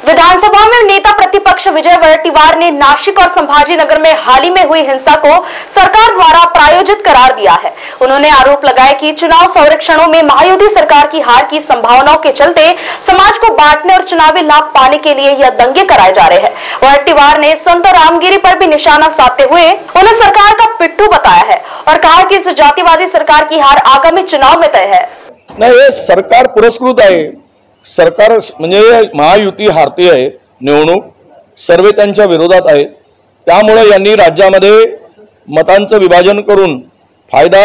विधानसभा में नेता प्रतिपक्ष विजय वडेट्टीवार ने नासिक और संभाजीनगर में हाल ही में हुई हिंसा को सरकार द्वारा प्रायोजित करार दिया है। उन्होंने आरोप लगाया कि चुनाव सर्वेक्षणों में महायुति सरकार की हार की संभावनाओं के चलते समाज को बांटने और चुनावी लाभ पाने के लिए यह दंगे कराए जा रहे हैं। वडेट्टीवार ने संत रामगिरी पर भी निशाना साधते हुए उन्हें सरकार का पिट्ठू बताया है और कहा कि इस जातिवादी सरकार की हार आगामी चुनाव में तय है। नहीं, सरकार पुरस्कृत आहे। सरकार म्हणजे महायुती हारती आहे, निवडणूक सर्वे त्यांच्या विरोधात आहे। त्यामुळे यांनी राज्यामध्ये मतांचं विभाजन करून फायदा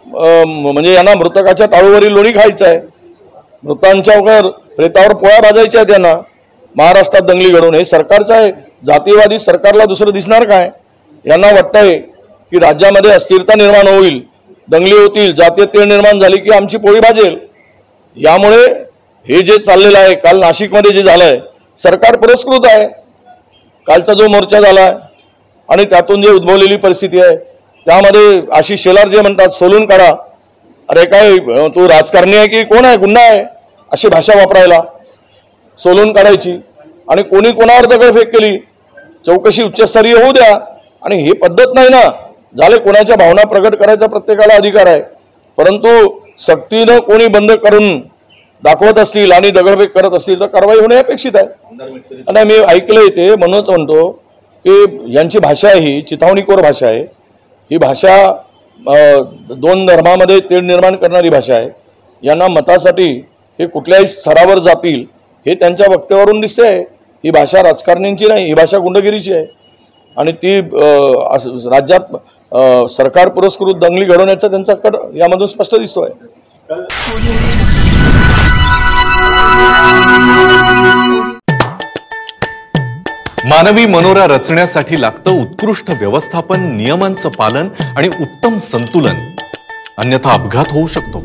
म्हणजे यांना मृतकाच्या टाळूवरील लोणी खायचं आहे, मृतांच्यावर प्रेतावर पोळ्या भाजायच्या आहेत। यांना महाराष्ट्रात दंगली घडवून हे सरकारचं आहे। जातीवादी सरकारला दुसरं दिसणार काय? यांना वाटतंय की राज्यामध्ये अस्थिरता निर्माण होईल, दंगली होतील, जातीय तेढ निर्माण झाली की आमची पोळी भाजेल। यामुळे हे जे चाललेलं आहे, काल नाशिकमध्ये जे झालंय, सरकार पुरस्कृत आहे। कालचा जो मोर्चा झाला आणि त्यातून जे उद्भवलेली परिस्थिती आहे त्यामध्ये आशिष शेलार जे म्हणतात सोलून काढा, अरे काय तू राजकारणी आहे की कोण आहे, गुंडा आहे, अशी भाषा वापरायला, सोलून काढायची आणि कोणी कोणावर दगडफेक केली, चौकशी उच्चस्तरीय होऊ द्या। आणि ही पद्धत नाही ना, झाले कोणाच्या भावना प्रगट करायचा प्रत्येकाला अधिकार आहे, परंतु सक्तीनं कोणी बंद करून दाखवत असतील आणि दगडफेक करत असतील तर कारवाई होणे अपेक्षित आहे। आणि मी ऐकलंय ते म्हणूनच म्हणतो की यांची भाषा ही चिथावणीखोर भाषा आहे। ही भाषा दोन धर्मामध्ये तेढ निर्माण करणारी भाषा आहे। यांना मतासाठी हे कुठल्याही स्तरावर जातील हे त्यांच्या वक्तव्यावरून दिसते आहे। ही भाषा राजकारण्यांची नाही, ही भाषा गुंडगिरीची आहे आणि ती राज्यात सरकार पुरस्कृत दंगली घडवण्याचा त्यांचा कट यामधून स्पष्ट दिसतोय। मानवी मनोरा रचण्यासाठी लागतं उत्कृष्ट व्यवस्थापन, नियमांचं पालन आणि उत्तम संतुलन, अन्यथा अपघात होऊ शकतो।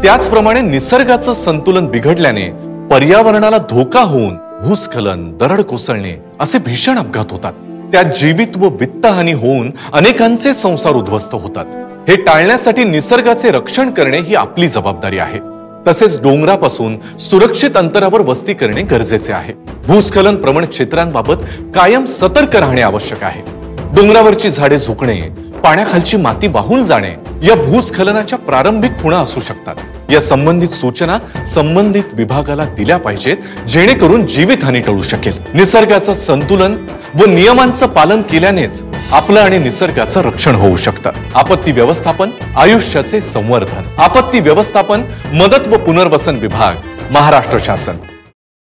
त्याचप्रमाणे निसर्गाचं संतुलन बिघडल्याने पर्यावरणाला धोका होऊन भूस्खलन, दरड कोसळणे असे भीषण अपघात होतात। त्यात जीवित व वित्तहानी होऊन अनेकांचे संसार उद्ध्वस्त होतात। हे टाळण्यासाठी निसर्गाचे रक्षण करणे ही आपली जबाबदारी आहे। तसेच डोंगरापासून सुरक्षित अंतरावर वस्ती करणे गरजेचे आहे। भूस्खलन प्रवण क्षेत्रांबाबत कायम सतर्क राहणे आवश्यक आहे। डोंगरावरची झाडे झुकणे, पाण्याखालची माती वाहून जाणे या भूस्खलनाच्या प्रारंभिक खुणा असू शकतात। या संबंधित सूचना संबंधित विभागाला दिल्या पाहिजेत, जेणेकरून जीवितहानी टळू शकेल। निसर्गाचं संतुलन व नियमांचं पालन केल्यानेच आपलं आणि निसर्गाचं रक्षण होऊ शकतं। आपत्ती व्यवस्थापन, आयुष्याचे संवर्धन। आपत्ती व्यवस्थापन, मदत व पुनर्वसन विभाग, महाराष्ट्र शासन।